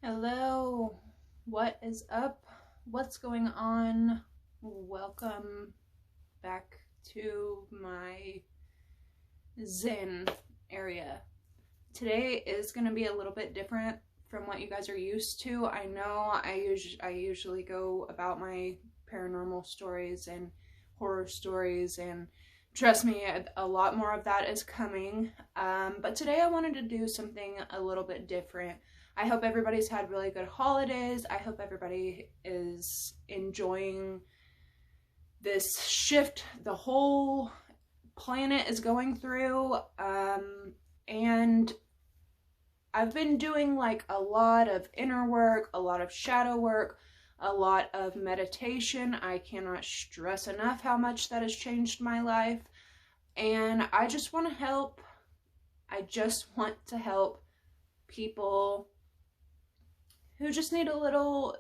Hello, what is up? What's going on? Welcome back to my Zen area. Today is going to be a little bit different from what you guys are used to. I know I usually go about my paranormal stories and horror stories, and trust me, a lot more of that is coming. But today I wanted to do something a little bit different. I hope everybody's had really good holidays. I hope everybody is enjoying this shift the whole planet is going through. And I've been doing like a lot of inner work, a lot of shadow work, a lot of meditation. I cannot stress enough how much that has changed my life. And I just want to help. I just want to help people who just need a little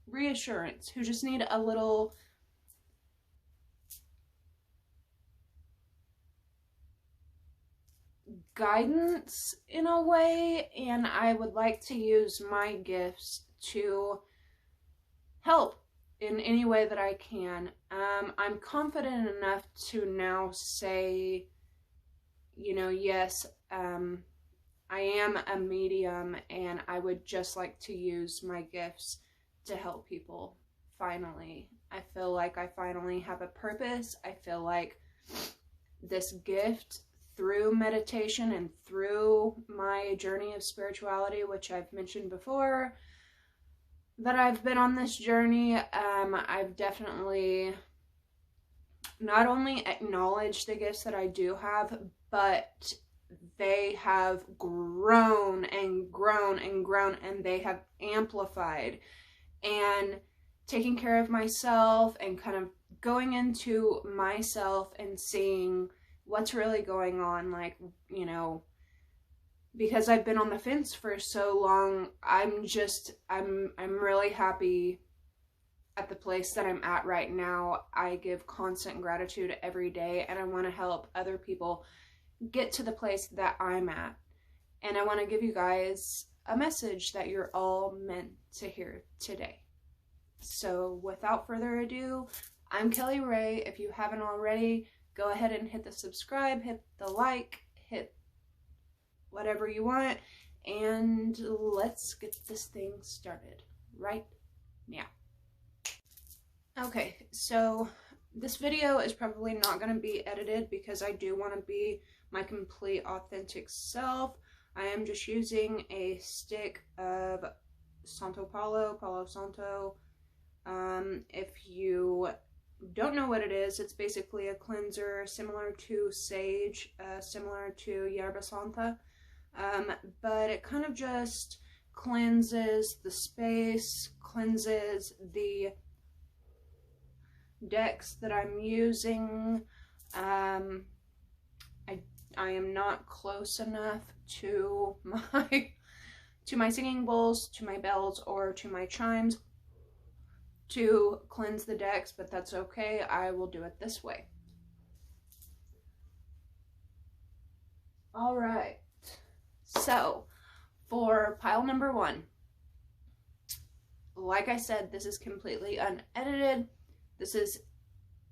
reassurance, who just need a little guidance in a way, and I would like to use my gifts to help in any way that I can. I'm confident enough to now say, yes, I am a medium, and I would just like to use my gifts to help people. Finally, I feel like I finally have a purpose. I feel like this gift, through meditation and through my journey of spirituality, which I've mentioned before, that I've been on this journey, I've definitely not only acknowledged the gifts that I do have, but they have grown and grown and grown, and they have amplified. And taking care of myself and kind of going into myself and seeing what's really going on, because I've been on the fence for so long, I'm really happy at the place that I'm at right now. I give constant gratitude every day, and I want to help other people get to the place that I'm at. And I want to give you guys a message that you're all meant to hear today. So without further ado, I'm Kelly Ray. If you haven't already, go ahead and hit the subscribe, hit the like, hit whatever you want, and let's get this thing started right now. Okay, so this video is probably not going to be edited because I do want to be my complete authentic self. I am just using a stick of Palo Santo. If you don't know what it is, it's basically a cleanser similar to sage, similar to yerba santa, but it kind of just cleanses the space, cleanses the decks that I'm using. I am not close enough to my singing bowls, to my bells, or to my chimes to cleanse the decks, but that's okay. I will do it this way. All right. So for pile number 1, like I said, this is completely unedited.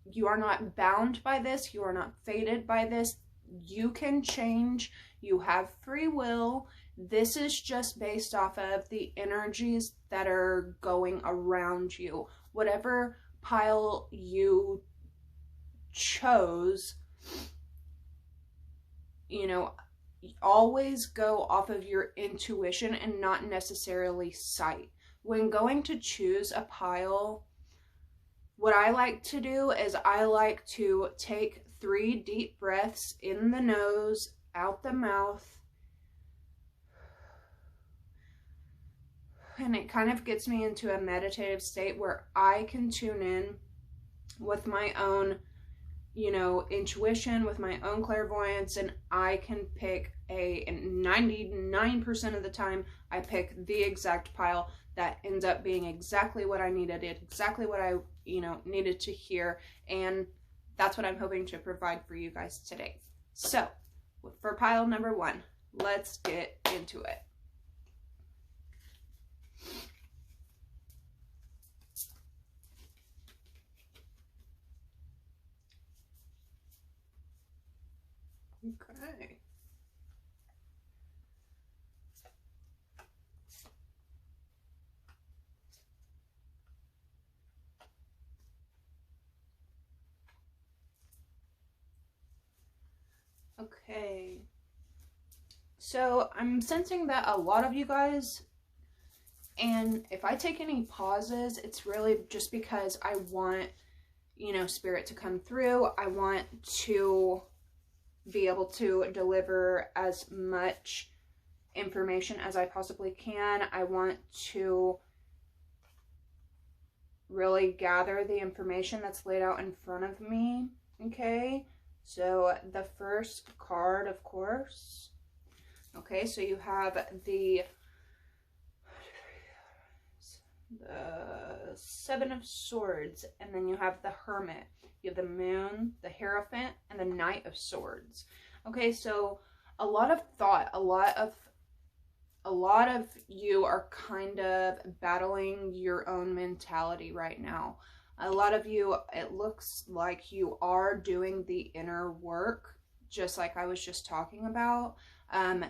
You are not bound by this. You are not fated by this. You can change. You have free will. This is just based off of the energies that are going around you. Whatever pile you chose, always go off of your intuition and not necessarily sight. When going to choose a pile, what I like to do is I like to take 3 deep breaths in the nose, out the mouth, and it kind of gets me into a meditative state where I can tune in with my own, intuition, with my own clairvoyance, and I can pick and 99% of the time, I pick the exact pile that ends up being exactly what I needed, exactly what I, needed to hear, and that's what I'm hoping to provide for you guys today. So, for pile number 1, let's get into it. Okay. Okay. So I'm sensing that a lot of you guys, and if I take any pauses, it's really just because I want, you know, spirit to come through. I want to be able to deliver as much information as I possibly can. I want to really gather the information that's laid out in front of me. Okay, so the first card, of course. Okay, so you have the Seven of Swords, and then you have the Hermit. You have the Moon, the Hierophant, and the Knight of Swords. Okay, so a lot of thought, a lot of you are kind of battling your own mentality right now. A lot of you, it looks like you are doing the inner work, just like I was just talking about.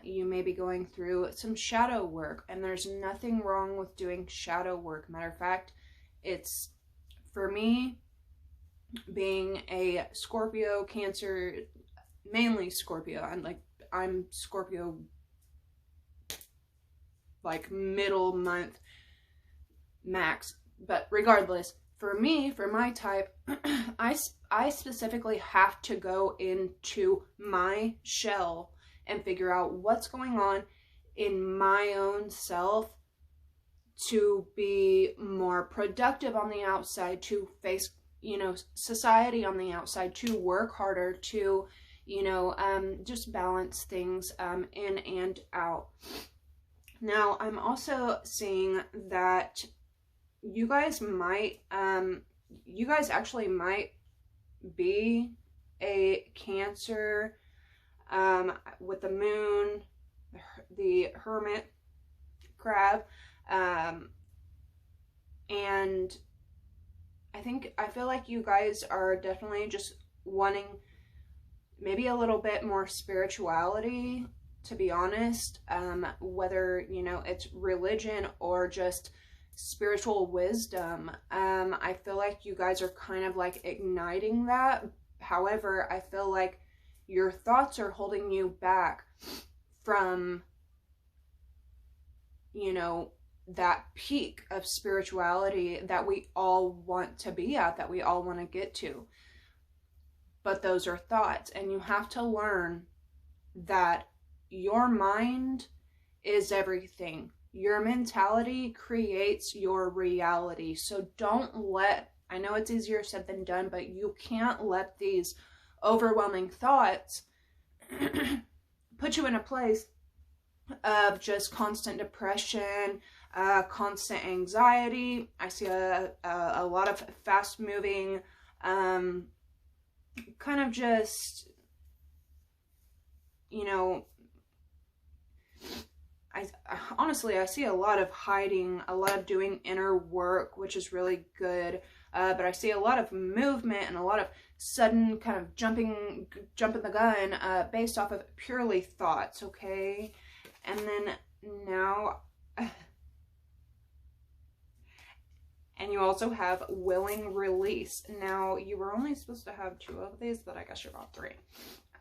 You may be going through some shadow work, and there's nothing wrong with doing shadow work. Matter of fact, it's, for me, being a Scorpio, Cancer, mainly Scorpio, I'm Scorpio, like middle month max, but regardless, for me, for my type, I specifically have to go into my shell and figure out what's going on in my own self to be more productive on the outside, to face, you know, society on the outside, to work harder, to, you know, just balance things in and out. Now, I'm also seeing that you guys actually might be a Cancer, with the Moon, the Hermit crab, and I feel like you guys are definitely just wanting maybe a little bit more spirituality, to be honest, whether, you know, it's religion or just spiritual wisdom. I feel like you guys are kind of like igniting that. However, I feel like your thoughts are holding you back from, you know, that peak of spirituality that we all want to be at, that we all want to get to. But those are thoughts, and you have to learn that your mind is everything. Your mentality creates your reality. So don't let, I know it's easier said than done, but you can't let these overwhelming thoughts put you in a place of just constant depression, constant anxiety. I see a lot of fast moving, kind of just, you know, I see a lot of hiding, a lot of doing inner work, which is really good. But I see a lot of movement and a lot of sudden kind of jumping the gun, based off of purely thoughts. Okay. And then now, and you also have willing release. Now, you were only supposed to have 2 of these, but I guess you're about 3.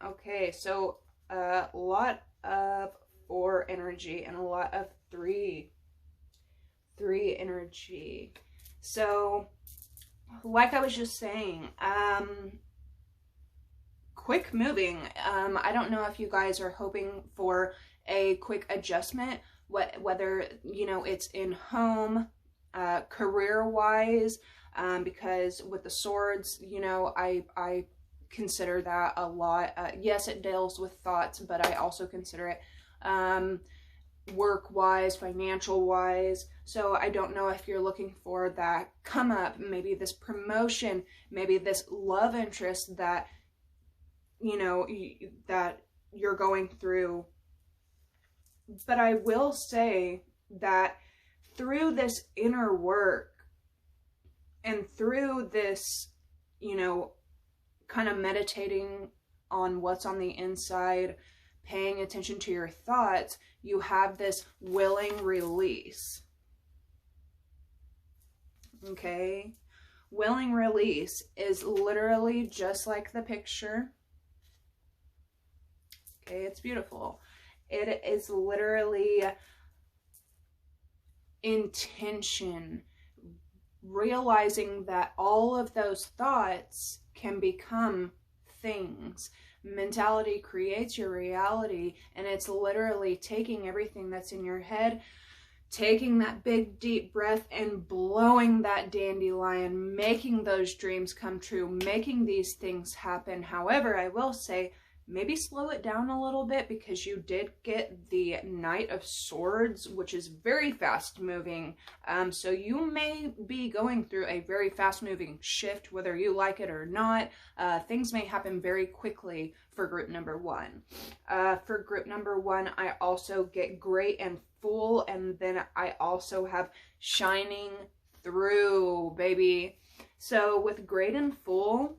Okay. So a lot of 4 energy and a lot of 3 energy. So like I was just saying, quick moving. I don't know if you guys are hoping for a quick adjustment, whether, you know, it's in home, career wise, because with the Swords, you know, I consider that a lot. Yes, it deals with thoughts, but I also consider it work-wise, financial-wise. So I don't know if you're looking for that come up, maybe this promotion, maybe this love interest that, you know, that you're going through. But I will say that through this inner work and through this, you know, kind of meditating on what's on the inside, paying attention to your thoughts, you have this willing release. Okay? Willing release is literally just like the picture. Okay, it's beautiful. It is literally intention, realizing that all of those thoughts can become things. Mentality creates your reality, and it's literally taking everything that's in your head, taking that big deep breath and blowing that dandelion, making those dreams come true, making these things happen. However, I will say, maybe slow it down a little bit, because you did get the Knight of Swords, which is very fast moving. So you may be going through a very fast moving shift, whether you like it or not. Things may happen very quickly for group number 1. For group number 1, I also get great and full, and then I also have shining through, baby. So with great and full,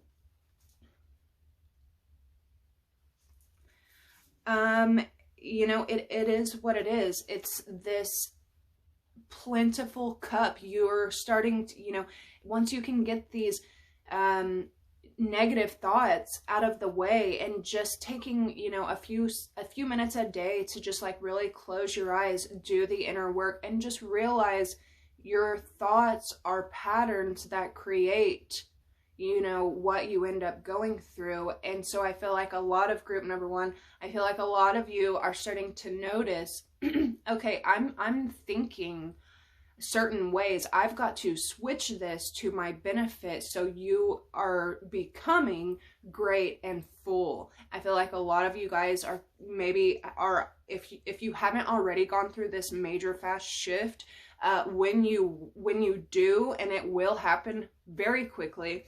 you know, it is what it is. It's this plentiful cup. You're starting to, you know, once you can get these negative thoughts out of the way, and just taking, you know, a few minutes a day to just like really close your eyes, do the inner work, and just realize your thoughts are patterns that create, you know, what you end up going through. And so I feel like a lot of group number 1, I feel like a lot of you are starting to notice, okay, I'm thinking certain ways. I've got to switch this to my benefit. So you are becoming great and full. I feel like a lot of you guys are if you haven't already gone through this major fast shift, when you do, and it will happen very quickly,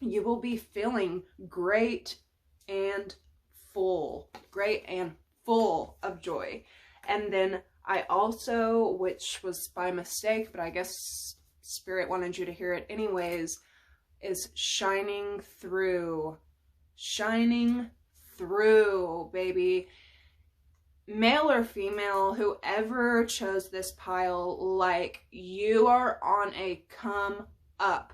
you will be feeling great and full of joy. And then I also, which was by mistake, but I guess Spirit wanted you to hear it anyways, is shining through, baby. Male or female, whoever chose this pile, like, you are on a come up.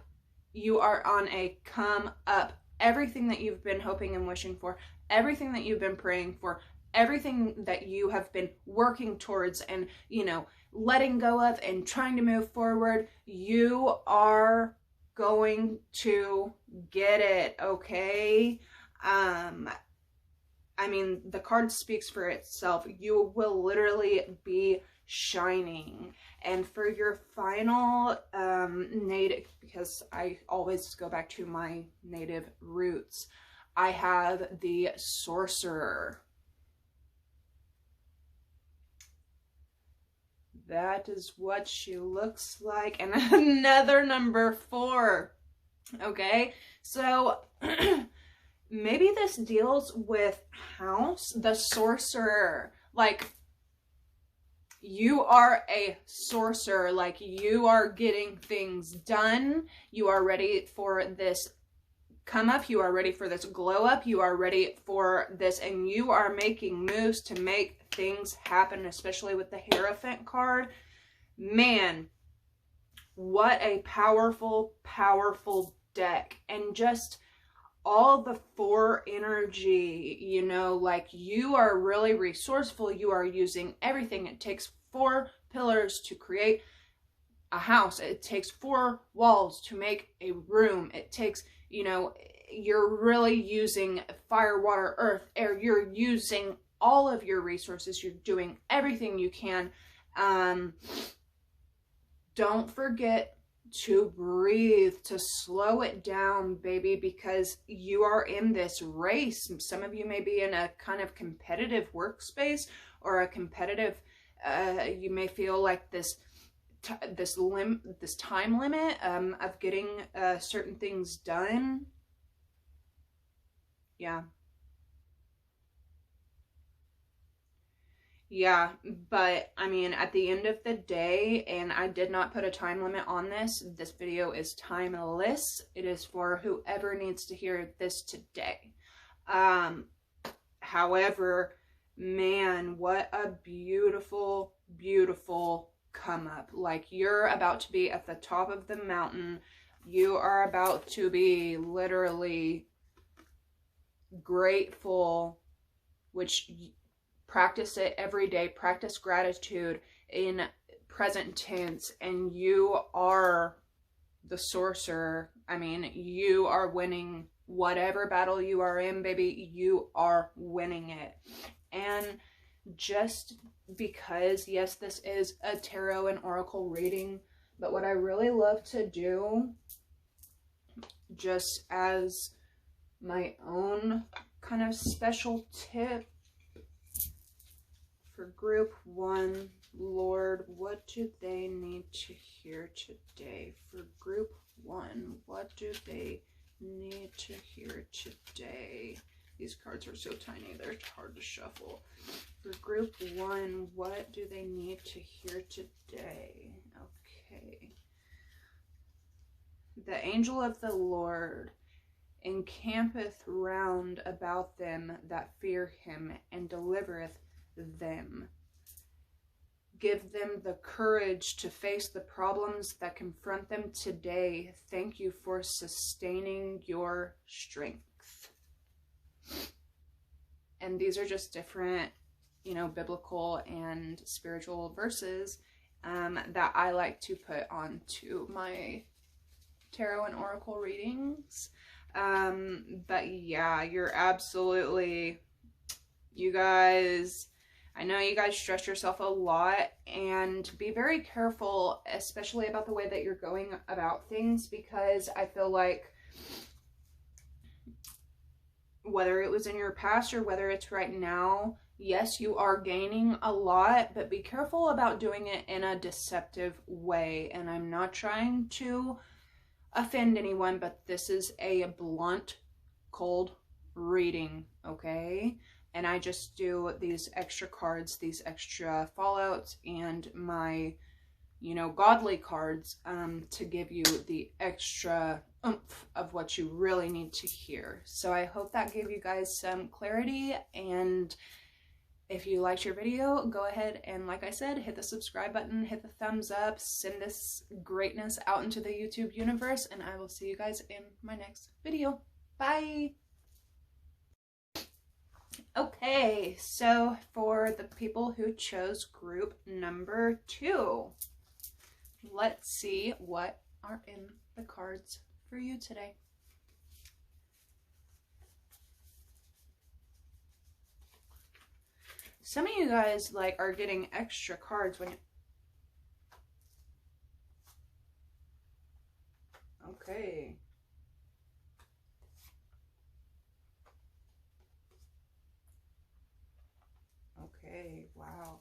You are on a come up. Everything that you've been hoping and wishing for, everything that you've been praying for, everything that you have been working towards and, you know, letting go of and trying to move forward, you are going to get it, okay? I mean, the card speaks for itself. You will literally be shining. And for your final native, because I always go back to my native roots, I have the Sorcerer. That is what she looks like. And another number 4. Okay, so maybe this deals with house, the Sorcerer. Like, you are a sorcerer. Like, you are getting things done. You are ready for this come up. You are ready for this glow up. You are ready for this, and you are making moves to make things happen, especially with the Hierophant card. Man, what a powerful, powerful deck. And just all the 4 energy, you know, like, you are really resourceful. You are using everything. It takes 4 pillars to create a house. It takes 4 walls to make a room. It takes, you know, you're really using fire, water, earth, air. You're using all of your resources. You're doing everything you can. Don't forget to breathe, to slow it down, baby, because you are in this race. Some of you may be in a kind of competitive workspace, or a competitive, you may feel like this time limit of getting certain things done. Yeah. Yeah, but I mean, at the end of the day, and I did not put a time limit on this, this video is timeless. It is for whoever needs to hear this today. However, man, what a beautiful, beautiful come up. Like, you're about to be at the top of the mountain. You are about to be literally grateful, which practice it every day. Practice gratitude in present tense, and you are the sorcerer. I mean, you are winning whatever battle you are in, baby. You are winning it. And just because, yes, this is a tarot and oracle reading, but what I really love to do, just as my own kind of special tip for group 1, Lord, what do they need to hear today? For group 1, what do they need to hear today? These cards are so tiny, they're hard to shuffle. For group 1, what do they need to hear today? Okay. The angel of the Lord encampeth round about them that fear him, and delivereth them. Give them the courage to face the problems that confront them today. Thank you for sustaining your strength. And these are just different, you know, biblical and spiritual verses that I like to put onto my tarot and oracle readings. But yeah, you're absolutely, you guys, I know you guys stress yourself a lot, and be very careful, especially about the way that you're going about things, because I feel like whether it was in your past or whether it's right now, yes, you are gaining a lot, but be careful about doing it in a deceptive way. And I'm not trying to offend anyone, but this is a blunt, cold reading, okay? And I just do these extra cards, these extra fallouts, and my, you know, godly cards to give you the extra oomph of what you really need to hear. So I hope that gave you guys some clarity, and if you liked your video, go ahead and, like I said, hit the subscribe button, hit the thumbs up, send this greatness out into the YouTube universe, and I will see you guys in my next video. Bye! Okay, so for the people who chose group number 2, let's see what are in the cards for you today. Some of you guys, like, are getting extra cards when you... Okay. Okay, wow.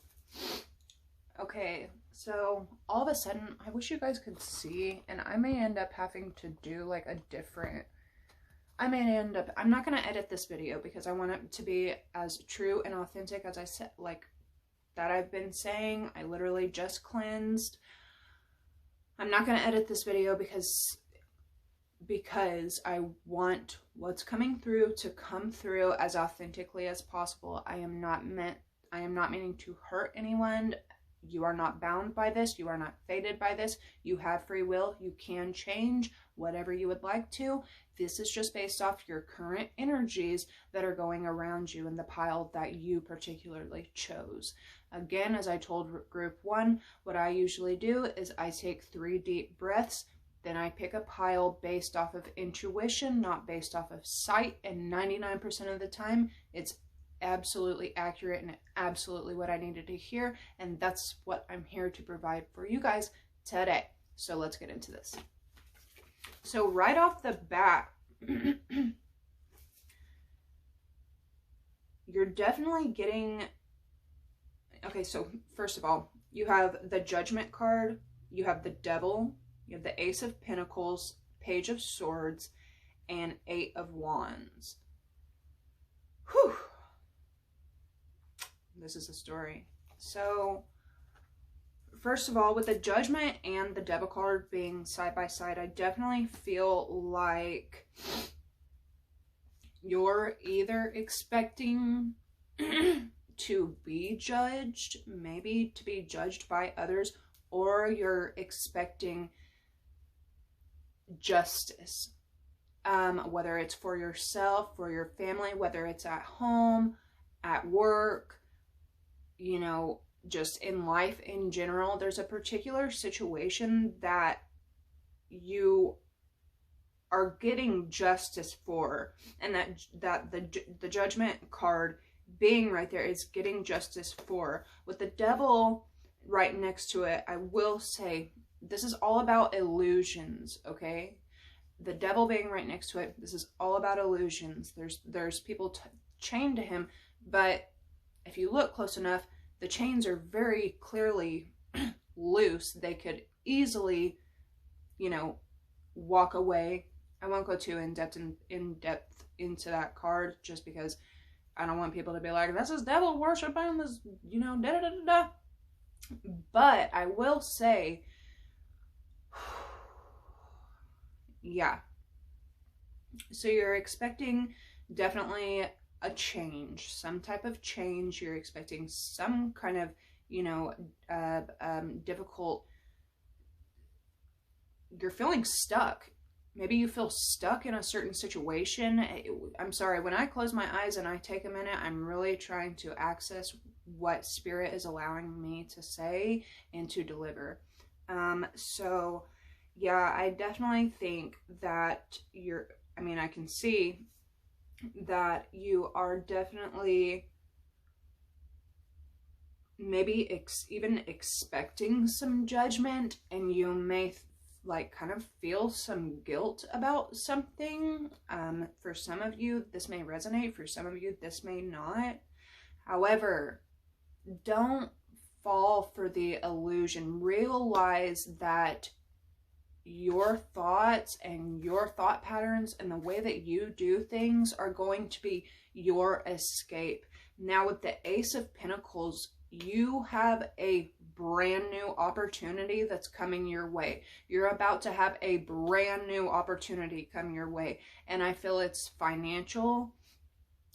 Okay, so all of a sudden, I wish you guys could see, and I may end up having to do like a different, I'm not going to edit this video because I want it to be as true and authentic as I said, like, that I've been saying. I literally just cleansed. I'm not going to edit this video because I want what's coming through to come through as authentically as possible. I am not meaning to hurt anyone. You are not bound by this. You are not fated by this. You have free will. You can change whatever you would like to. This is just based off your current energies that are going around you in the pile that you particularly chose. Again, as I told group 1, what I usually do is I take 3 deep breaths, then I pick a pile based off of intuition, not based off of sight, and 99% of the time, it's absolutely accurate and absolutely what I needed to hear, and that's what I'm here to provide for you guys today. So let's get into this. So right off the bat, you're definitely getting, okay, so first of all, you have the Judgment card, you have the Devil, you have the Ace of Pentacles, Page of Swords, and 8 of Wands. Whew. This is a story. So, first of all, with the Judgment and the Devil card being side by side, I definitely feel like you're either expecting to be judged, maybe to be judged by others, or you're expecting justice. Whether it's for yourself, for your family, whether it's at home, at work, you know, just in life in general, there's a particular situation that you are getting justice for, and that the Judgment card being right there is getting justice for. With the Devil right next to it, I will say this is all about illusions, okay? The Devil being right next to it, this is all about illusions. There's people chained to him, but if you look close enough, the chains are very clearly loose. They could easily, you know, walk away. I won't go too in depth into that card, just because I don't want people to be like, this is devil worship and this, you know, da da da da. But I will say, yeah. So you're expecting definitely a change, some type of change. You're expecting some kind of, you know, difficult, you're feeling stuck. Maybe you feel stuck in a certain situation. I'm sorry, when I close my eyes and I take a minute, I'm really trying to access what Spirit is allowing me to say and to deliver. So yeah, I definitely think that I can see that you are definitely maybe even expecting some judgment, and you may like kind of feel some guilt about something. For some of you, this may resonate. For some of you, this may not. However, don't fall for the illusion. Realize that your thoughts and your thought patterns and the way that you do things are going to be your escape. Now, with the Ace of Pentacles, you have a brand new opportunity that's coming your way. You're about to have a brand new opportunity come your way. And I feel it's financial.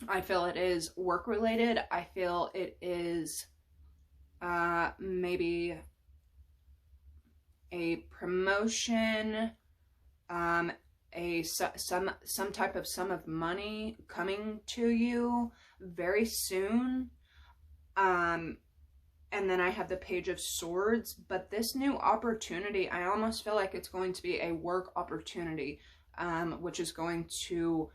I feel it is work related. I feel it is maybe a promotion, some type of sum of money coming to you very soon. And then I have the Page of Swords, but this new opportunity, I almost feel like it's going to be a work opportunity, which is going to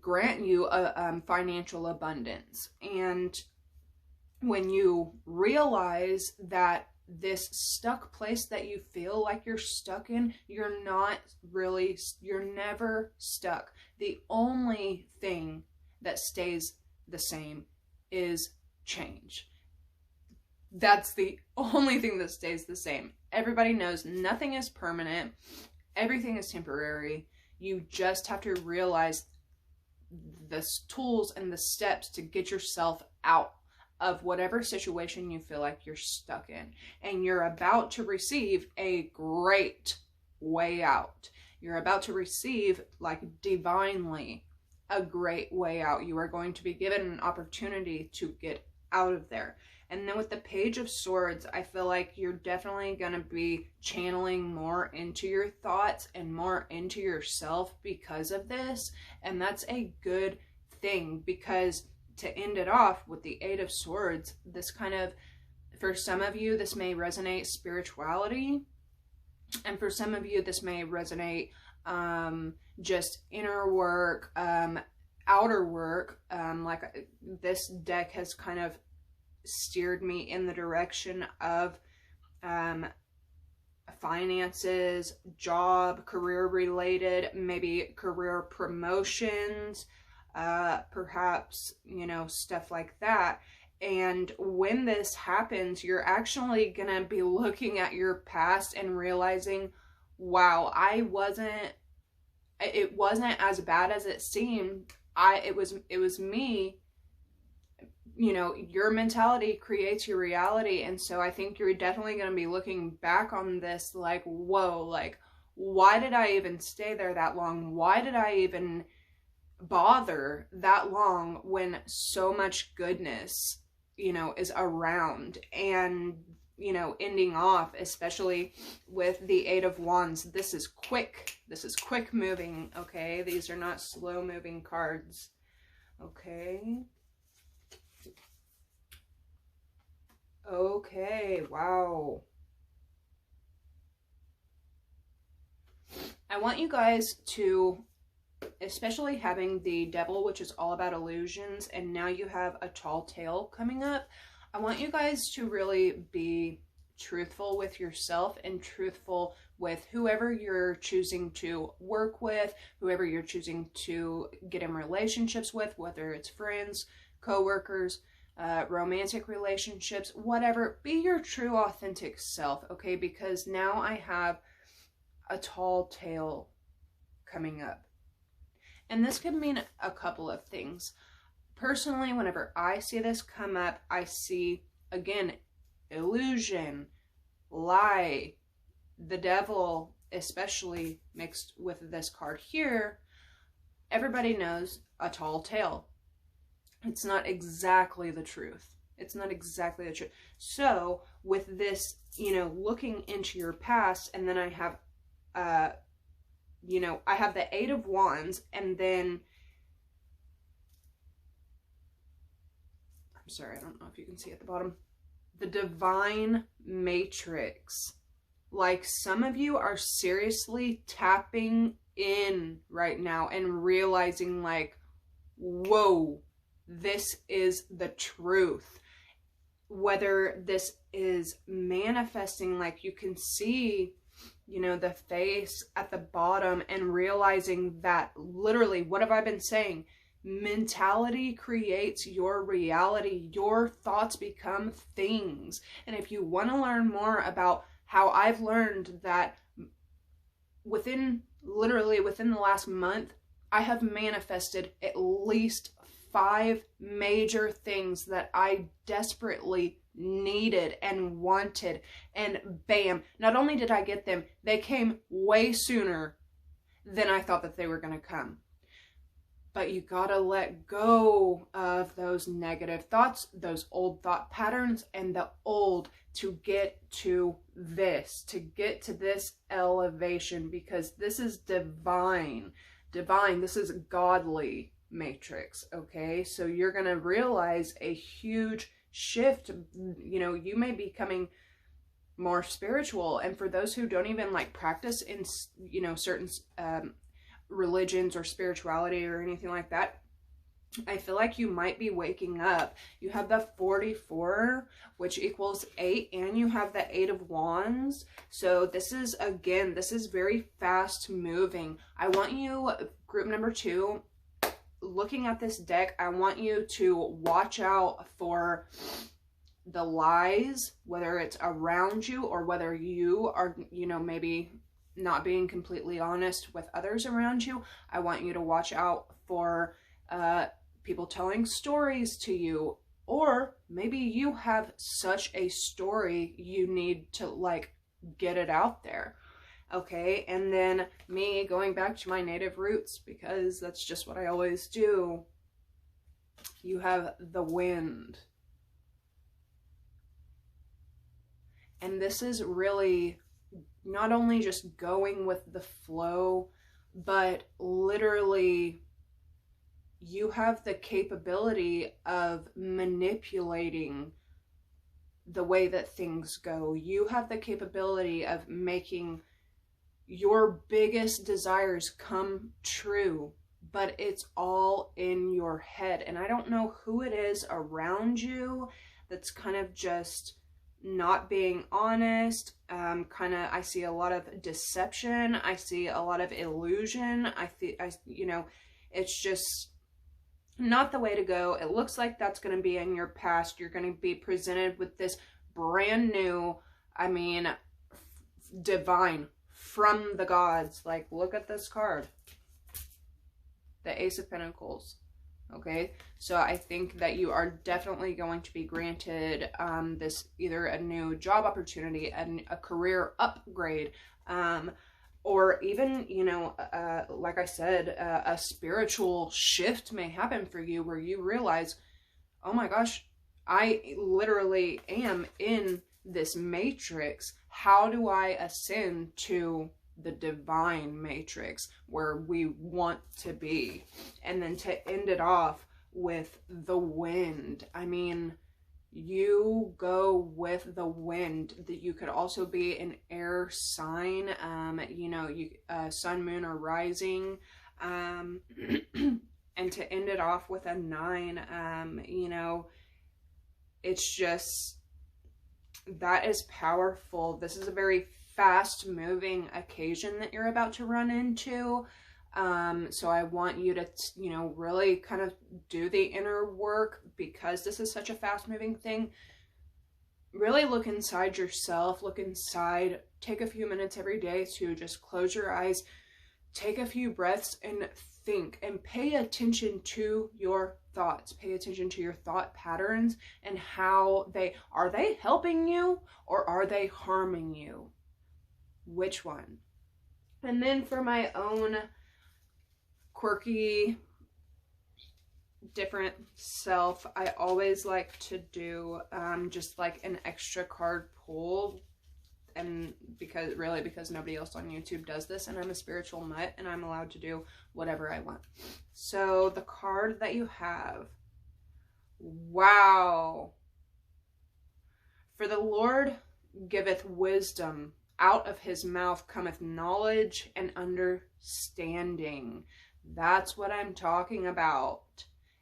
grant you a financial abundance. And when you realize that this stuck place that you feel like you're stuck in, you're never stuck. The only thing that stays the same is change. That's the only thing that stays the same. Everybody knows nothing is permanent. Everything is temporary. You just have to realize the tools and the steps to get yourself out of whatever situation you feel like you're stuck in. And you're about to receive a great way out. You're about to receive, like divinely, a great way out. You are going to be given an opportunity to get out of there. And then with the Page of Swords, I feel like you're definitely going to be channeling more into your thoughts and more into yourself because of this. And that's a good thing, because to end it off with the Eight of Swords, this kind of, for some of you, this may resonate spirituality. And for some of you, this may resonate just inner work, outer work. Like this deck has kind of steered me in the direction of finances, job, career related, maybe career promotions, perhaps, you know, stuff like that. And when this happens, you're actually gonna be looking at your past and realizing, wow, it wasn't as bad as it seemed. It was me you know, your mentality creates your reality. And so I think you're definitely going to be looking back on this like, whoa, like, why did I even stay there that long? Why did I even bother that long when so much goodness, you know, is around? And, you know, ending off, especially with the Eight of Wands, this is quick. This is quick moving, okay? These are not slow moving cards, okay? Okay, wow. I want you guys to, especially having the Devil, which is all about illusions, and now you have a Tall Tale coming up, I want you guys to really be truthful with yourself and truthful with whoever you're choosing to work with, whoever you're choosing to get in relationships with, whether it's friends, co-workers, romantic relationships, whatever. Be your true authentic self, okay? Because now I have a Tall Tale coming up. And this could mean a couple of things. Personally, whenever I see this come up, I see, again, illusion, lie, the devil, especially mixed with this card here. Everybody knows a tall tale. It's not exactly the truth. It's not exactly the truth. So with this, you know, looking into your past, and then I have, you know, I have the Eight of Wands, and then, I'm sorry, I don't know if you can see at the bottom, the Divine Matrix. Like, some of you are seriously tapping in right now and realizing like, whoa, this is the truth. Whether this is manifesting, like you can see, you know, the face at the bottom, and realizing that literally, what have I been saying? Mentality creates your reality. Your thoughts become things. And if you want to learn more about how I've learned that literally within the last month, I have manifested at least 5 major things that I desperately needed and wanted, and bam, not only did I get them, they came way sooner than I thought that they were going to come. But you gotta let go of those negative thoughts, those old thought patterns, and the old, to get to this, elevation, because this is divine. This is godly matrix, okay? So you're gonna realize a huge shift. You know, you may be becoming more spiritual, and for those who don't even like practice in, you know, certain religions or spirituality or anything like that, I feel like you might be waking up. You have the 44, which equals 8, and you have the 8 of Wands. So this is, again, this is very fast moving. I want you, group number 2, looking at this deck, I want you to watch out for the lies, whether it's around you or whether you are, you know, maybe not being completely honest with others around you. I want you to watch out for people telling stories to you, or maybe you have such a story you need to like get it out there. Okay, and then me going back to my native roots, because that's just what I always do. You have the Wind. And this is really not only just going with the flow, but literally you have the capability of manipulating the way that things go. You have the capability of making your biggest desires come true, but it's all in your head. And I don't know who it is around you that's kind of just not being honest. I see a lot of deception. I see a lot of illusion. You know, it's just not the way to go. It looks like that's going to be in your past. You're going to be presented with this brand new, I mean, divine, from the gods. Like, look at this card. The Ace of Pentacles. Okay, so I think that you are definitely going to be granted this, either a new job opportunity and a career upgrade, or even, you know, like I said, a spiritual shift may happen for you where you realize, oh my gosh, I literally am in this matrix. How do I ascend to the divine matrix where we want to be? And then to end it off with the wind. I mean, you go with the wind. That you could also be an air sign, you know, you sun, moon, or rising, and to end it off with a 9, you know, it's just, that is powerful. This is a very fast moving occasion that you're about to run into. So I want you to, you know, really kind of do the inner work, because this is such a fast moving thing. Really look inside yourself, look inside, take a few minutes every day to just close your eyes, take a few breaths, and think and pay attention to your thoughts. Pay attention to your thought patterns and how are they helping you or are they harming you? Which one? And then for my own quirky, different self, I always like to do just like an extra card pull, and because nobody else on YouTube does this, and I'm a spiritual mutt and I'm allowed to do whatever I want. So the card that you have, wow. For the Lord giveth wisdom, out of his mouth cometh knowledge and understanding. That's what I'm talking about.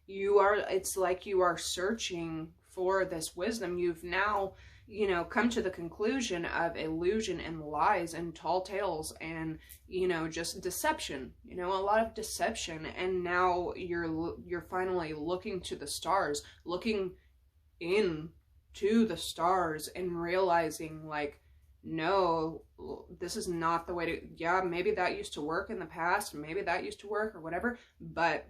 It's like you are searching for this wisdom. You've now, you know, come to the conclusion of illusion and lies and tall tales and, you know, just deception, you know, a lot of deception. And now you're finally looking to the stars, looking into the stars and realizing, like, no, this is not the way to, yeah, maybe that used to work in the past, maybe that used to work or whatever, but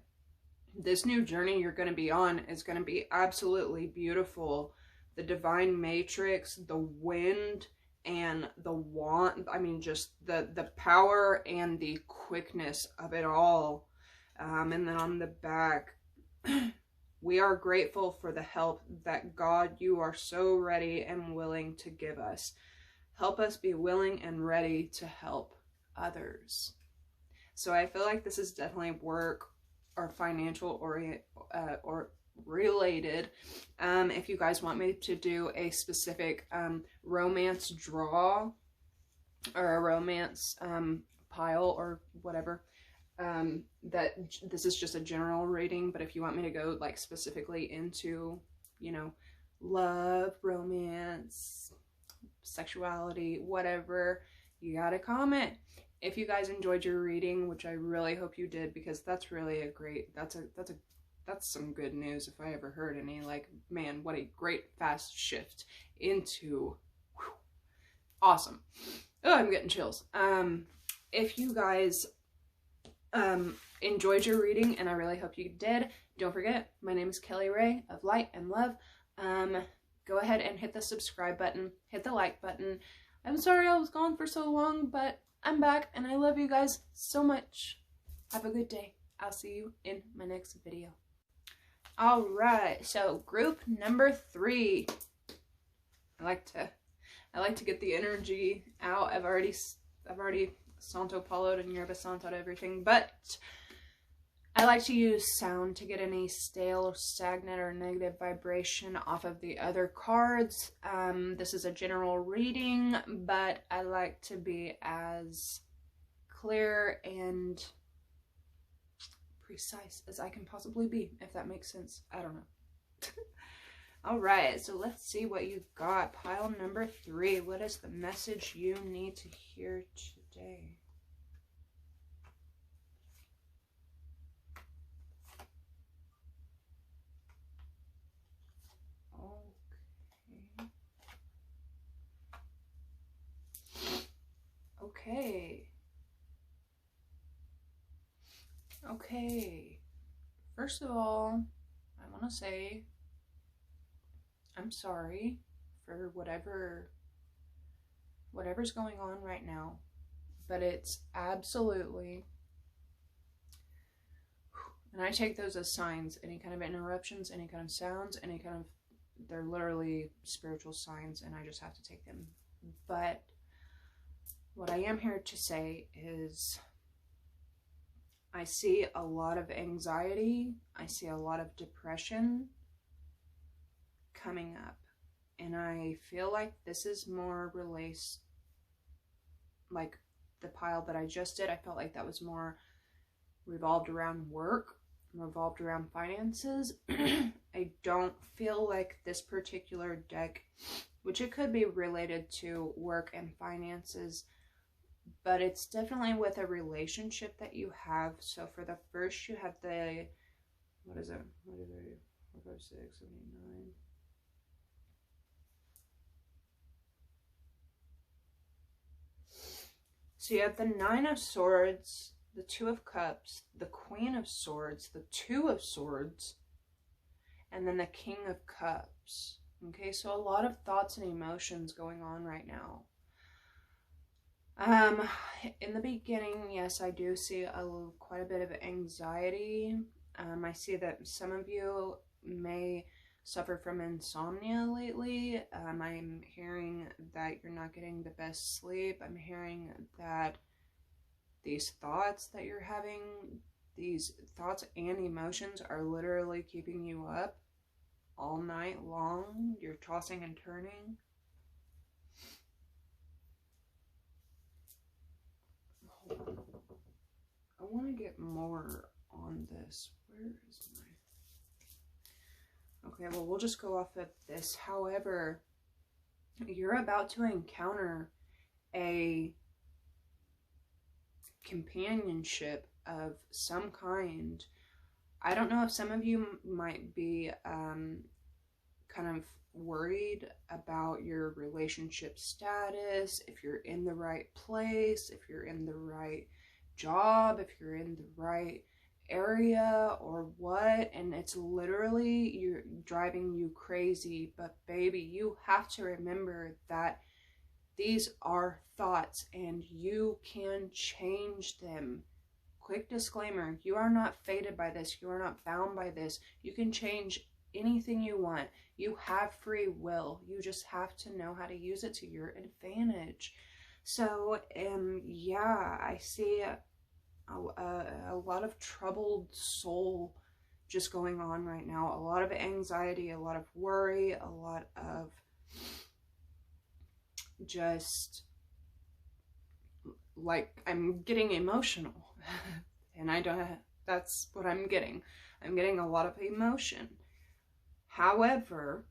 this new journey you're going to be on is going to be absolutely beautiful. The divine matrix, the wind, and the wand, I mean, just the power and the quickness of it all. And then on the back, we are grateful for the help that God, you are so ready and willing to give us. Help us be willing and ready to help others. So I feel like this is definitely work or financial or related. If you guys want me to do a specific romance draw or a romance pile or whatever, that this is just a general reading, but if you want me to go like specifically into, you know, love, romance, sexuality, whatever, you gotta comment. If you guys enjoyed your reading, which I really hope you did, because that's really a great, that's some good news if I ever heard any. Like, man, what a great fast shift into, whew, awesome. Oh, I'm getting chills. If you guys enjoyed your reading, and I really hope you did, don't forget, my name is Kelly Ray of Light and Love. Go ahead and hit the subscribe button, hit the like button. I'm sorry I was gone for so long, but I'm back and I love you guys so much. Have a good day. I'll see you in my next video. All right, so group number 3. I like to get the energy out. I've already Santo Paulo'd and Yerba Santo'd everything, but I like to use sound to get any stale or stagnant or negative vibration off of the other cards. This is a general reading, but I like to be as clear and precise as I can possibly be, if that makes sense. I don't know. All right, so let's see what you got. Pile number 3. What is the message you need to hear today? Okay. first of all, I want to say I'm sorry for whatever's going on right now, but it's absolutely, and I take those as signs. Any kind of interruptions, any kind of sounds, any kind of, they're literally spiritual signs, and I just have to take them. But what I am here to say is I see a lot of anxiety. I see a lot of depression coming up. And I feel like this is more related, like the pile that I just did, I felt like that was more revolved around work, revolved around finances. I don't feel like this particular deck, which it could be related to work and finances, but it's definitely with a relationship that you have. So for the first, you have the, what is it? What are they? 4, 5, 6, 7, 8, 9. So you have the 9 of Swords, the 2 of Cups, the Queen of Swords, the 2 of Swords, and then the King of Cups. Okay, so a lot of thoughts and emotions going on right now. In the beginning, yes, I do see quite a bit of anxiety. I see that some of you may suffer from insomnia lately. I'm hearing that you're not getting the best sleep. I'm hearing that these thoughts that you're having, these thoughts and emotions are literally keeping you up all night long. You're tossing and turning. Hold on. I want to get more on this. Where is my... Okay, well, we'll just go off of this. However, you're about to encounter a companionship of some kind. I don't know if some of you might be kind of worried about your relationship status, if you're in the right place, if you're in the right job, if you're in the right area or what, and it's literally you're driving you crazy. But baby, you have to remember that these are thoughts and you can change them. Quick disclaimer, you are not fated by this, you are not bound by this. You can change anything you want. You have free will. You just have to know how to use it to your advantage. So yeah, I see a lot of troubled soul just going on right now. A lot of anxiety, a lot of worry, a lot of just, like, I'm getting emotional. And I don't, that's what I'm getting. I'm getting a lot of emotion. However,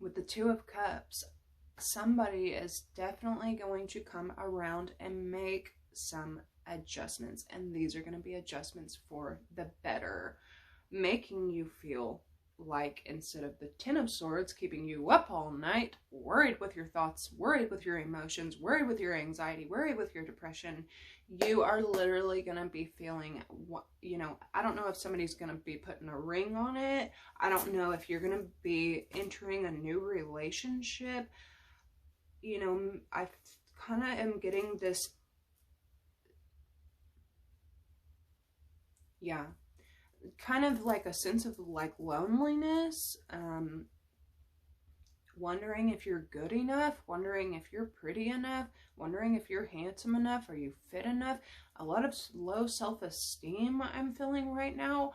with the 2 of Cups, somebody is definitely going to come around and make some adjustments, and these are going to be adjustments for the better, making you feel like, instead of the 10 of Swords keeping you up all night, worried with your thoughts, worried with your emotions, worried with your anxiety, worried with your depression, you are literally going to be feeling, you know, I don't know if somebody's going to be putting a ring on it. I don't know if you're going to be entering a new relationship. You know, I kind of am getting this, yeah, kind of like a sense of like loneliness, wondering if you're good enough, wondering if you're pretty enough, wondering if you're handsome enough, are you fit enough. A lot of low self-esteem I'm feeling right now,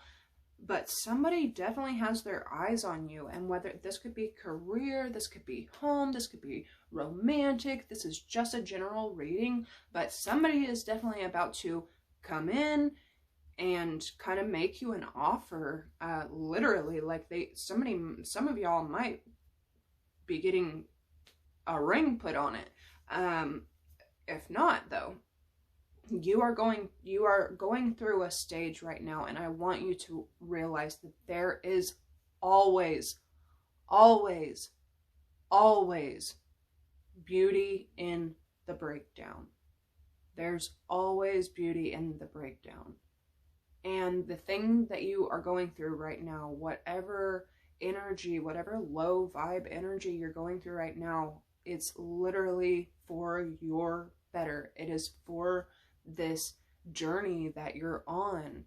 but somebody definitely has their eyes on you, and whether this could be career, this could be home, this could be romantic, this is just a general reading, but somebody is definitely about to come in and kind of make you an offer, literally, like some of y'all might be getting a ring put on it. If not, though, you are going through a stage right now, and I want you to realize that there is always, always, always beauty in the breakdown. There's always beauty in the breakdown. And the thing that you are going through right now, whatever energy, whatever low vibe energy you're going through right now, it's literally for your better. It is for this journey that you're on.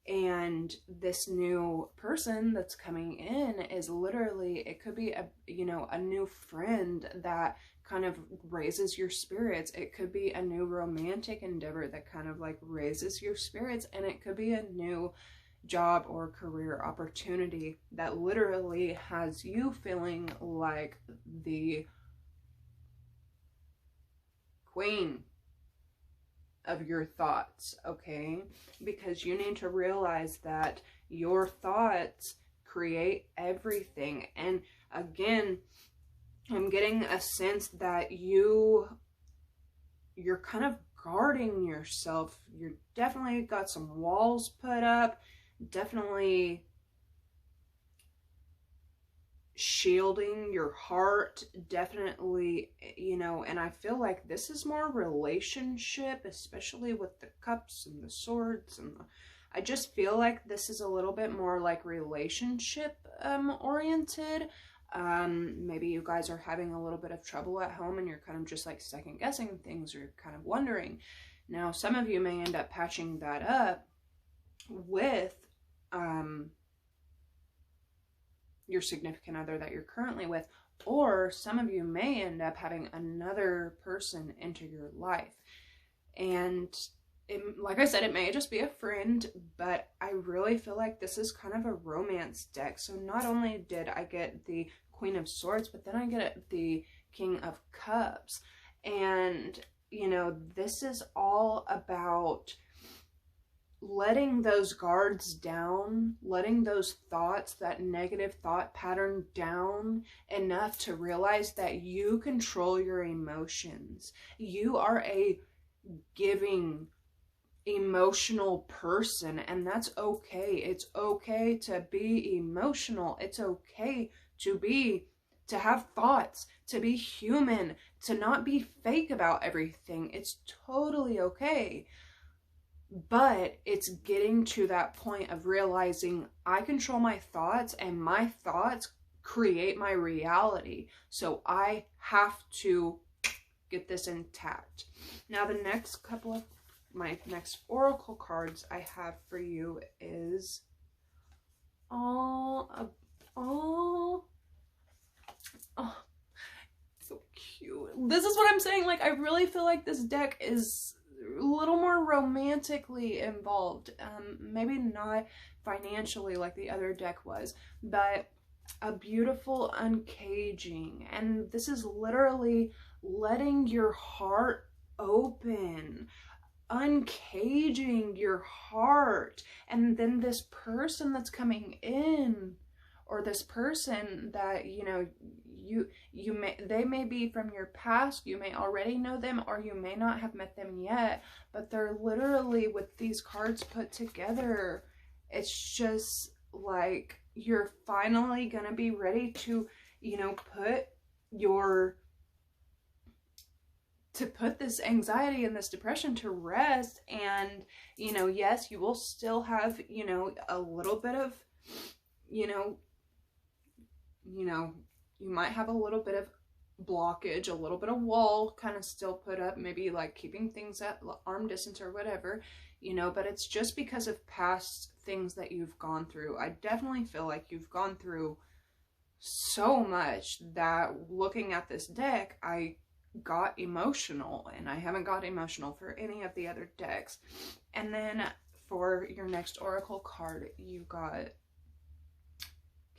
And this new person that's coming in is literally, it could be a, you know, a new friend that kind of raises your spirits. It could be a new romantic endeavor that kind of like raises your spirits, and it could be a new job or career opportunity that literally has you feeling like the queen of your thoughts, okay? Because you need to realize that your thoughts create everything. And again, I'm getting a sense that you're kind of guarding yourself. You're definitely got some walls put up, definitely shielding your heart, definitely, you know. And I feel like this is more relationship, especially with the cups and the swords, and I just feel like this is a little bit more like relationship oriented. Maybe you guys are having a little bit of trouble at home and you're kind of just like second guessing things, or you're kind of wondering. Now, some of you may end up patching that up with your significant other that you're currently with, or some of you may end up having another person enter your life. And like I said, it may just be a friend, but I really feel like this is kind of a romance deck. So not only did I get the Queen of Swords, but then I get the King of Cups. And, you know, this is all about letting those guards down, letting those thoughts, that negative thought pattern down enough to realize that you control your emotions. You are a giving, emotional person, and that's okay. It's okay to be emotional. It's okay to have thoughts, to be human, to not be fake about everything. It's totally okay. But it's getting to that point of realizing I control my thoughts, and my thoughts create my reality. So I have to get this intact. Now, the next couple of my next oracle cards I have for you is oh, so cute. This is what I'm saying. Like, I really feel like this deck is a little more romantically involved. Maybe not financially like the other deck was, but a beautiful uncaging. And this is literally letting your heart open, uncaging your heart. And then this person that's coming in, or this person that, you know, they may be from your past, you may already know them, or you may not have met them yet, but they're literally, with these cards put together, it's just like you're finally gonna be ready to, you know, put this anxiety and this depression to rest. And, you know, yes, you will still have, you know, a little bit of, you might have a little bit of blockage, a little bit of wall kind of still put up, maybe like keeping things at arm distance or whatever, you know, but it's just because of past things that you've gone through. I definitely feel like you've gone through so much that looking at this deck, I got emotional, and I haven't got emotional for any of the other decks. And then for your next oracle card, you got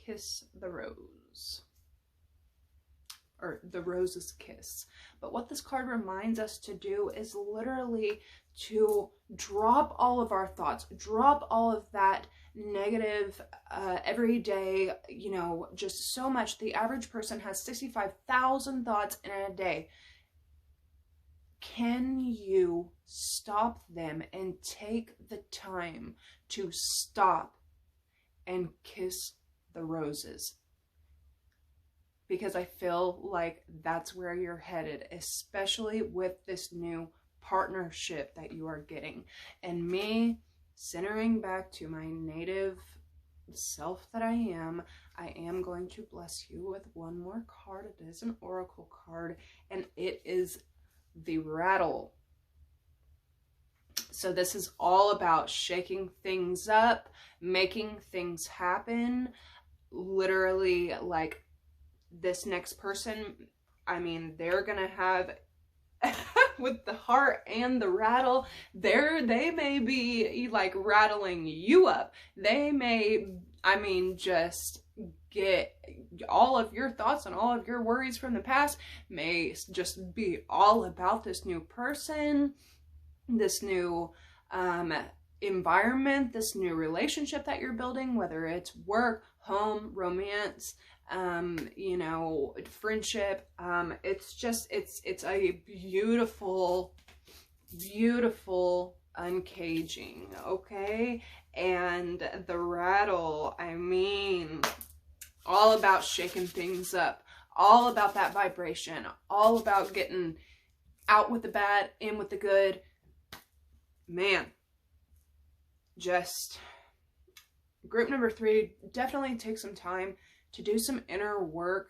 Kiss the Rose, or the Rose's Kiss. But what this card reminds us to do is literally to drop all of our thoughts, drop all of that negative everyday, you know, just so much. The average person has 65,000 thoughts in a day. Can you stop them and take the time to stop and kiss the roses? Because I feel like that's where you're headed, especially with this new partnership that you are getting. And me, centering back to my native self that I am going to bless you with one more card. It is an oracle card, and it is the rattle. So this is all about shaking things up, making things happen. Literally, like, this next person, I mean, they're gonna have with the heart and the rattle, they may be like rattling you up. They may, I mean, just get all of your thoughts and all of your worries from the past may just be all about this new person, this new environment, this new relationship that you're building, whether it's work, home, romance, you know, friendship. It's just, it's a beautiful, beautiful uncaging, okay? And the rattle, I mean, all about shaking things up, all about that vibration, all about getting out with the bad, in with the good. Man, just group number 3, definitely take some time to do some inner work.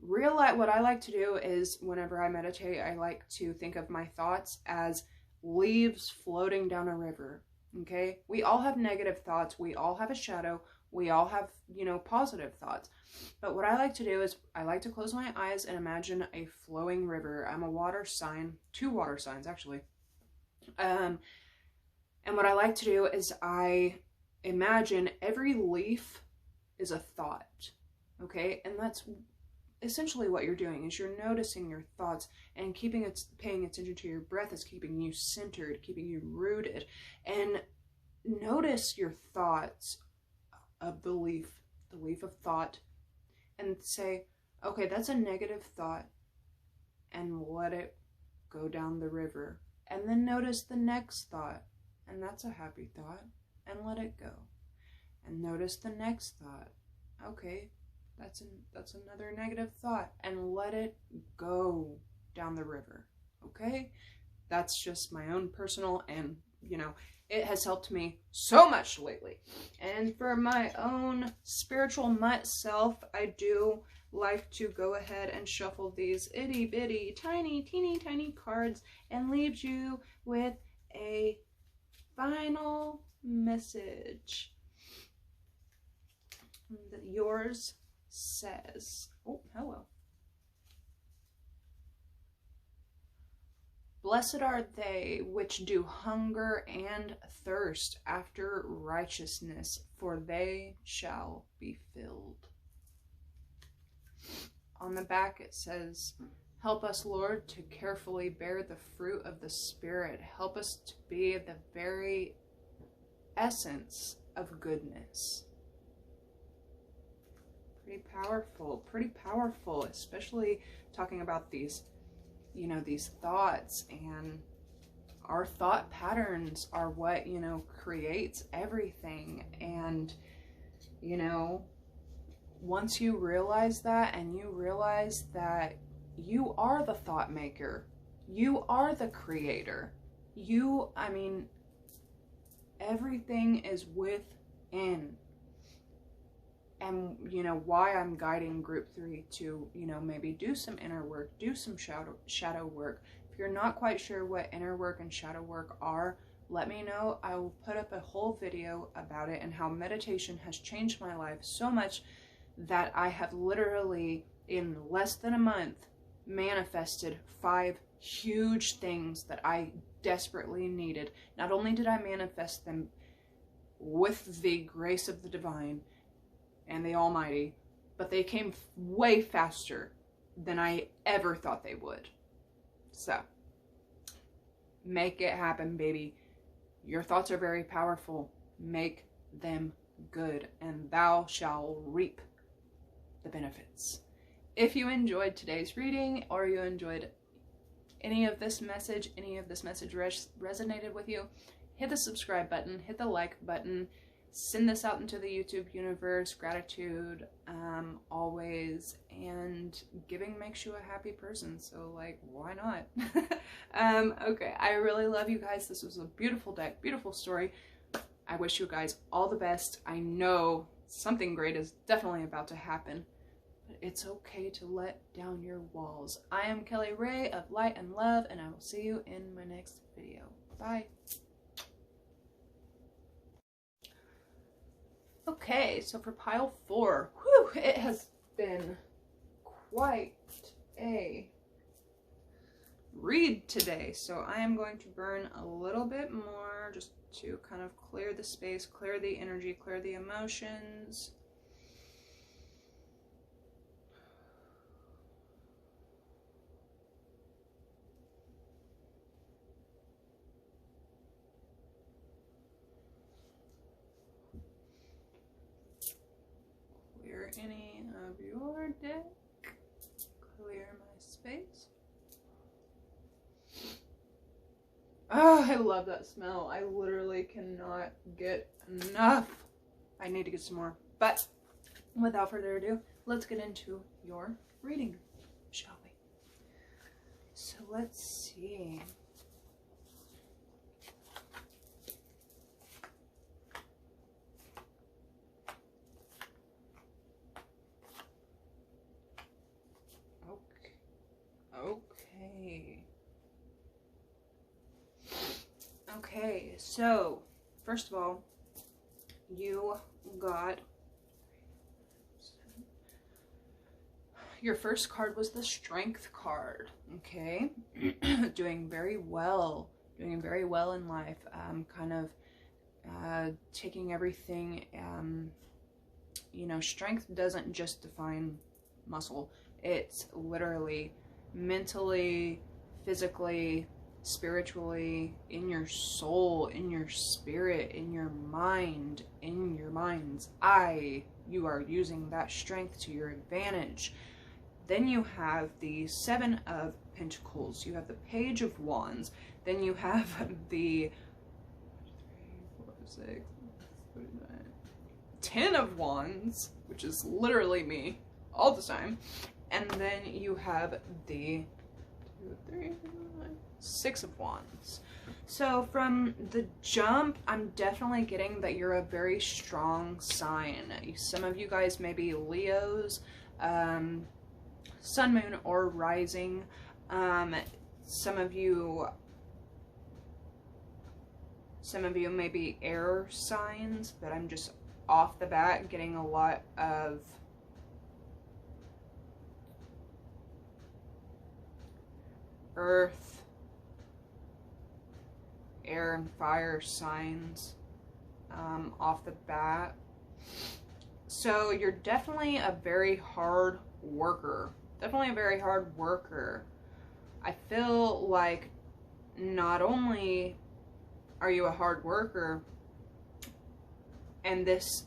Realize, what I like to do is whenever I meditate, I like to think of my thoughts as leaves floating down a river. Okay, we all have negative thoughts, we all have a shadow, we all have, you know, positive thoughts. But what I like to do is I like to close my eyes and imagine a flowing river. I'm a water sign, 2 water signs actually. And what I like to do is I imagine every leaf is a thought. Okay, and that's essentially what you're doing, is you're noticing your thoughts, and paying attention to your breath is keeping you centered, keeping you rooted. And notice your thoughts of the leaf of thought, and say, okay, that's a negative thought, and let it go down the river. And then notice the next thought, and that's a happy thought, and let it go. And notice the next thought, okay, that's another negative thought, and let it go down the river. Okay, that's just my own personal, and you know, it has helped me so much lately. And for my own spiritual mutt self, I do like to go ahead and shuffle these itty bitty tiny teeny tiny cards and leave you with a final message. Yours says, oh, hello. Blessed are they which do hunger and thirst after righteousness, for they shall be filled. On the back it says, help us, Lord, to carefully bear the fruit of the Spirit. Help us to be the very essence of goodness. Pretty powerful, especially talking about these, you know, these thoughts, and our thought patterns are what, you know, creates everything. And, you know, once you realize that, and you realize that you are the thought maker, you are the creator, I mean, everything is within. And, you know, why I'm guiding group 3 to, you know, maybe do some inner work, do some shadow work. If you're not quite sure what inner work and shadow work are, let me know. I will put up a whole video about it, and how meditation has changed my life so much that I have literally, in less than a month, manifested 5 huge things that I desperately needed. Not only did I manifest them with the grace of the divine and the Almighty, but they came way faster than I ever thought they would. So, make it happen, baby. Your thoughts are very powerful. Make them good, and thou shalt reap the benefits. If you enjoyed today's reading, or you enjoyed any of this message resonated with you, hit the subscribe button, hit the like button, send this out into the YouTube universe. Gratitude, always, and giving makes you a happy person, so like, why not? Okay, I really love you guys. This was a beautiful deck, beautiful story. I wish you guys all the best. I know something great is definitely about to happen, but it's okay to let down your walls. I am Kelly Ray of Light and Love, and I will see you in my next video. Bye. Okay, so for pile 4, whew, it has been quite a read today. So I am going to burn a little bit more just to kind of clear the space, clear the energy, clear the emotions. Clear any of your deck. Clear my space. Oh, I love that smell. I literally cannot get enough. I need to get some more. But without further ado, let's get into your reading, shall we? So let's see. Okay, so first of all, you got, your first card was the Strength card, okay? Doing very well in life, kind of taking everything, you know, strength doesn't just define muscle. It's literally mentally, physically, spiritually, in your soul, in your spirit, in your mind, in your mind's eye. You are using that strength to your advantage. Then you have the 7 of Pentacles. You have the Page of Wands. Then you have the 10 of Wands, which is literally me all the time. And then you have the 6 of Wands. So from the jump, I'm definitely getting that you're a very strong sign. Some of you guys may be Leos, sun, moon, or rising. Some of you may be air signs, but I'm just off the bat getting a lot of earth, air, and fire signs off the bat. So you're definitely a very hard worker. Definitely a very hard worker. I feel like not only are you a hard worker, and this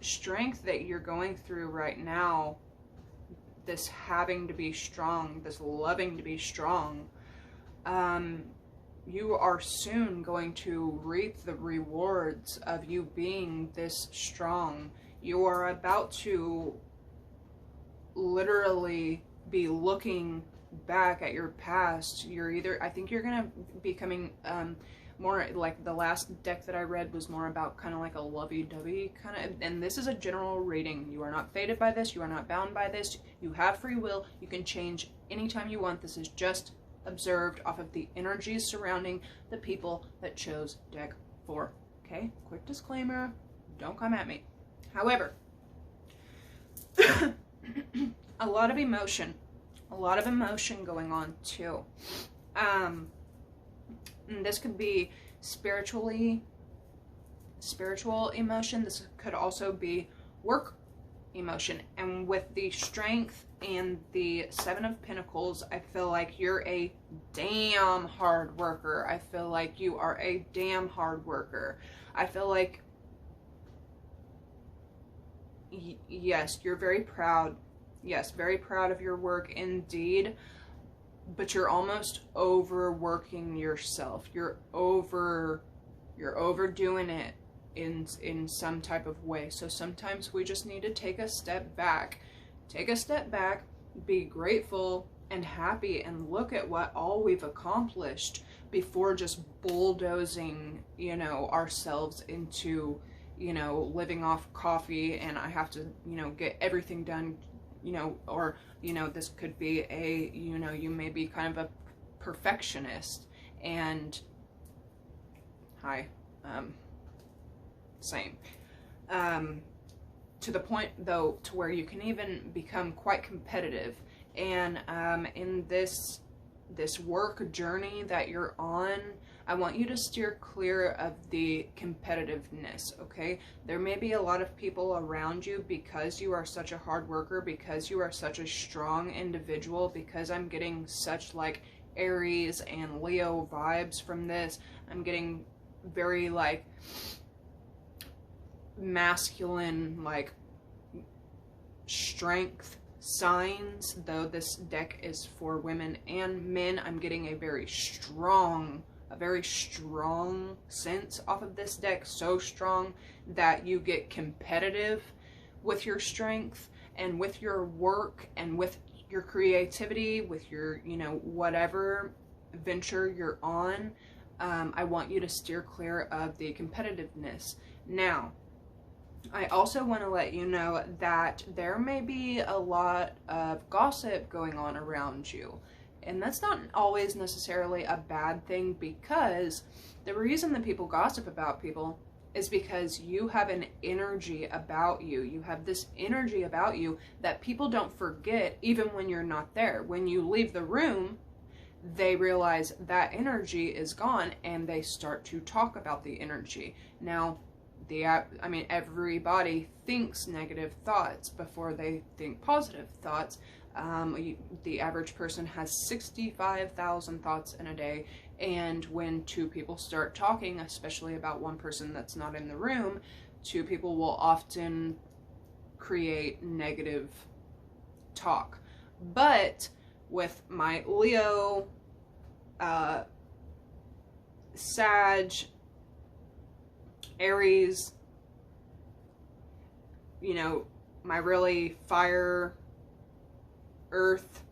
strength that you're going through right now, this having to be strong, this loving to be strong, you are soon going to reap the rewards of you being this strong. You are about to literally be looking back at your past. I think you're gonna be coming more like the last deck that I read was more about kind of like a lovey-dovey kind of, and this is a general reading. You are not fated by this. You are not bound by this. You have free will. You can change anytime you want. This is just observed off of the energies surrounding the people that chose deck 4. Okay, quick disclaimer, don't come at me. However, a lot of emotion going on too. And this could be spiritual emotion. This could also be work emotion. And with the Strength and the 7 of Pentacles, I feel like you're a damn hard worker. I feel like you are a damn hard worker. I feel like, yes, you're very proud. Yes, very proud of your work indeed. But you're almost overworking yourself. You're overdoing it in some type of way. So sometimes we just need to take a step back. Take a step back, be grateful and happy, and look at what all we've accomplished. before just bulldozing, you know, ourselves into, you know, living off coffee and I have to, you know, get everything done, you know, or, you know, this could be a, you know, you may be kind of a perfectionist and same. To the point though, to where you can even become quite competitive. And in this work journey that you're on, I want you to steer clear of the competitiveness, okay? There may be a lot of people around you because you are such a hard worker, because you are such a strong individual, because I'm getting such like Aries and Leo vibes from this. I'm getting very like masculine, like strength signs, though this deck is for women and men. I'm getting a very strong sense off of this deck, so strong that you get competitive with your strength and with your work and with your creativity, with your, you know, whatever venture you're on. I want you to steer clear of the competitiveness. Now, I also want to let you know that there may be a lot of gossip going on around you. And that's not always necessarily a bad thing, because the reason that people gossip about people is because you have an energy about you. You have this energy about you that people don't forget even when you're not there. When you leave the room, they realize that energy is gone and they start to talk about the energy. Now, I mean, everybody thinks negative thoughts before they think positive thoughts. The average person has 65,000 thoughts in a day, and when two people start talking, especially about one person that's not in the room, two people will often create negative talk. But with my Leo, Sag, Aries, you know, my really fire, earth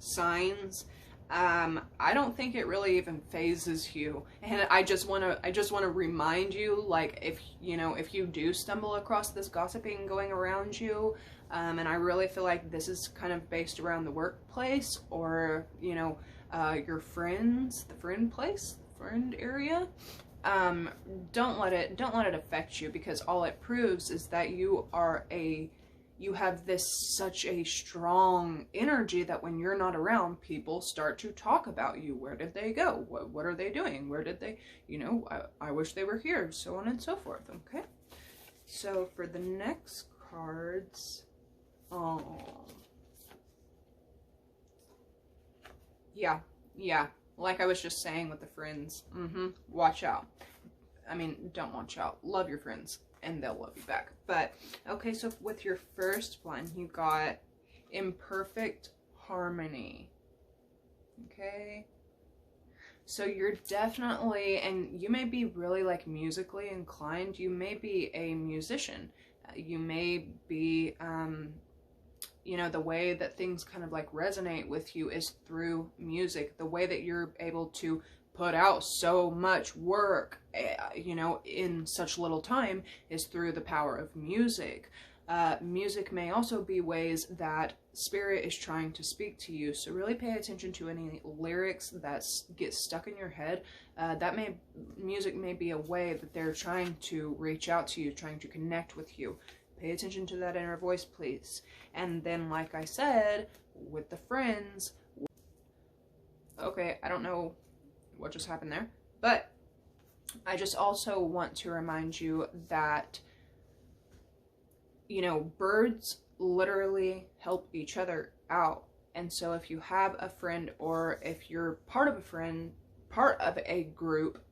signs, I don't think it really even phases you. And I just want to remind you, like, if you do stumble across this gossiping going around you, and I really feel like this is kind of based around the workplace, or, you know, your friends, the friend area, don't let it affect you, because all it proves is that you have such a strong energy that when you're not around, people start to talk about you. Where did they go? What are they doing? Where did they, you know, I wish they were here, so on and so forth. Okay, so for the next cards, yeah, like I was just saying with the friends, watch out. I mean, don't watch out. Love your friends, and they'll love you back. But, okay, so with your first one, you got imperfect harmony. Okay? So you're definitely, and you may be really, like, musically inclined. You may be a musician. You may be, you know, the way that things kind of, like, resonate with you is through music. The way that you're able to put out so much work, you know, in such little time is through the power of music. Music may also be ways that spirit is trying to speak to you, so really pay attention to any lyrics that get stuck in your head. Music may be a way that they're trying to reach out to you, trying to connect with you. Pay attention to that inner voice, please. And then, like I said, with the friends, okay, I don't know what just happened there, but I just also want to remind you that, you know, birds literally help each other out. And so if you have a friend, or if you're part of a group,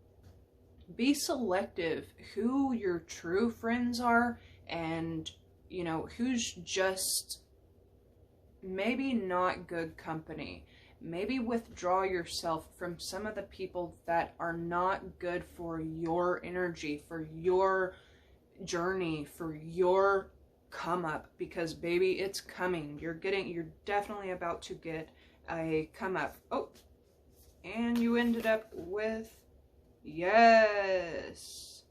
be selective who your true friends are, and, you know, who's just maybe not good company. Maybe withdraw yourself from some of the people that are not good for your energy, for your journey, for your come up, because baby, it's coming. You're definitely about to get a come up. Oh, And you ended up with, yes,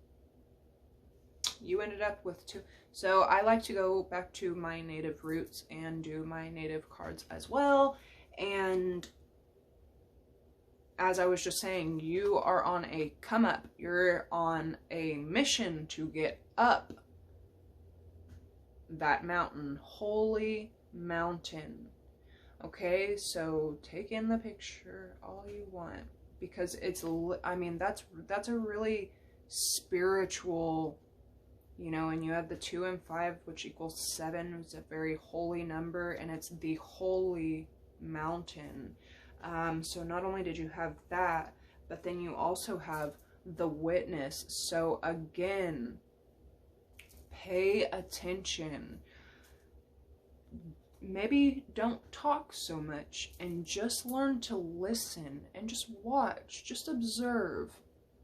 you ended up with 2. So I like to go back to my native roots and do my native cards as well. And as I was just saying, you are on a come up. You're on a mission to get up that mountain, holy mountain. Okay, so take in the picture all you want, because it's, I mean, that's a really spiritual, you know, and you have the 2 and 5, which equals 7. It's a very holy number, and it's the holy mountain. So not only did you have that, but then you also have the witness. So again, pay attention. Maybe don't talk so much and just learn to listen and just watch, just observe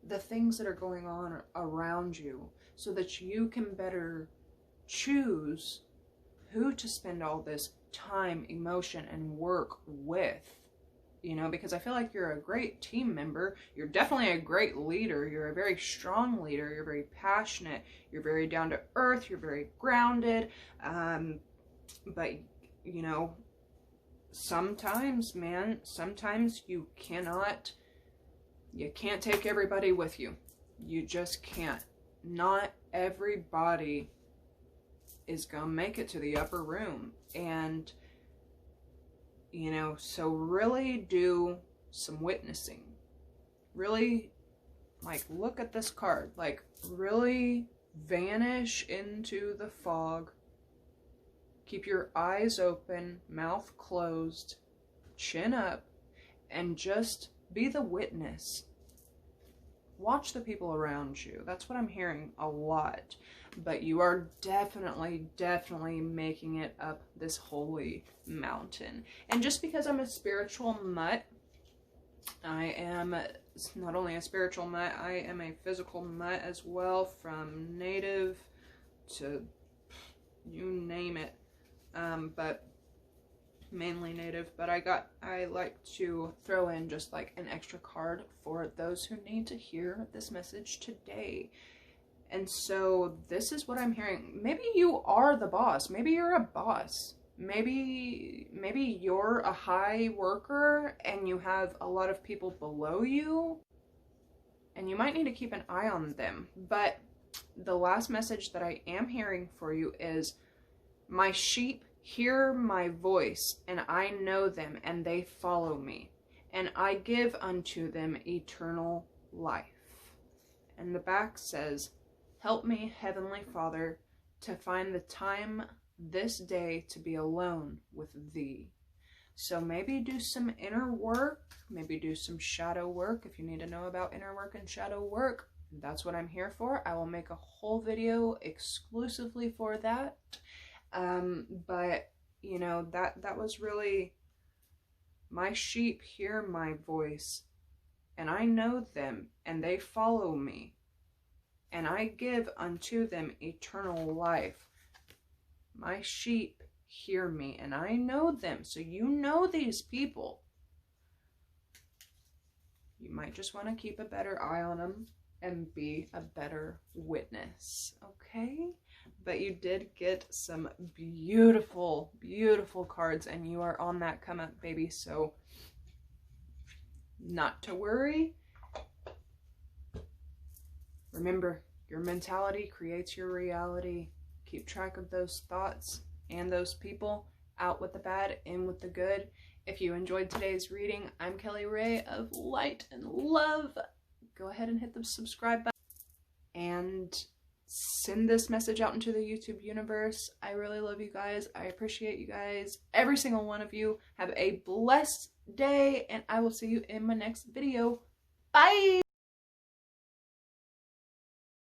the things that are going on around you so that you can better choose who to spend all this time, emotion, and work with. You know, because I feel like you're a great team member. You're definitely a great leader. You're a very strong leader. You're very passionate. You're very down to earth. You're very grounded. But, you know, sometimes, man, sometimes you can't take everybody with you. You just can't. Not everybody is gonna make it to the upper room. And you know, so really do some witnessing. Really, like, look at this card. Like, really vanish into the fog. Keep your eyes open, mouth closed, chin up, and just be the witness. Watch the people around you. That's what I'm hearing a lot. But you are definitely making it up this holy mountain. And just because I'm a spiritual mutt, I am not only a spiritual mutt, I am a physical mutt as well, from native to you name it. But mainly native. But I like to throw in just like an extra card for those who need to hear this message today. And so this is what I'm hearing. Maybe you are the boss. Maybe you're a boss. Maybe you're a high worker and you have a lot of people below you. And you might need to keep an eye on them. But the last message that I am hearing for you is, my sheep hear my voice, and I know them, and they follow me. And I give unto them eternal life. And the back says, help me, Heavenly Father, to find the time this day to be alone with Thee. So maybe do some inner work, maybe do some shadow work. If you need to know about inner work and shadow work, that's what I'm here for. I will make a whole video exclusively for that. But, you know, that was really, my sheep hear my voice, and I know them, and they follow me. And I give unto them eternal life. My sheep hear me, and I know them. So you know these people. You might just want to keep a better eye on them and be a better witness, okay? But you did get some beautiful, beautiful cards, and you are on that come up, baby. So not to worry. Remember, your mentality creates your reality. Keep track of those thoughts and those people. Out with the bad, in with the good. If you enjoyed today's reading, I'm Kelly Ray of Light and Love. Go ahead and hit the subscribe button and send this message out into the YouTube universe. I really love you guys. I appreciate you guys. Every single one of you. Have a blessed day, and I will see you in my next video. Bye!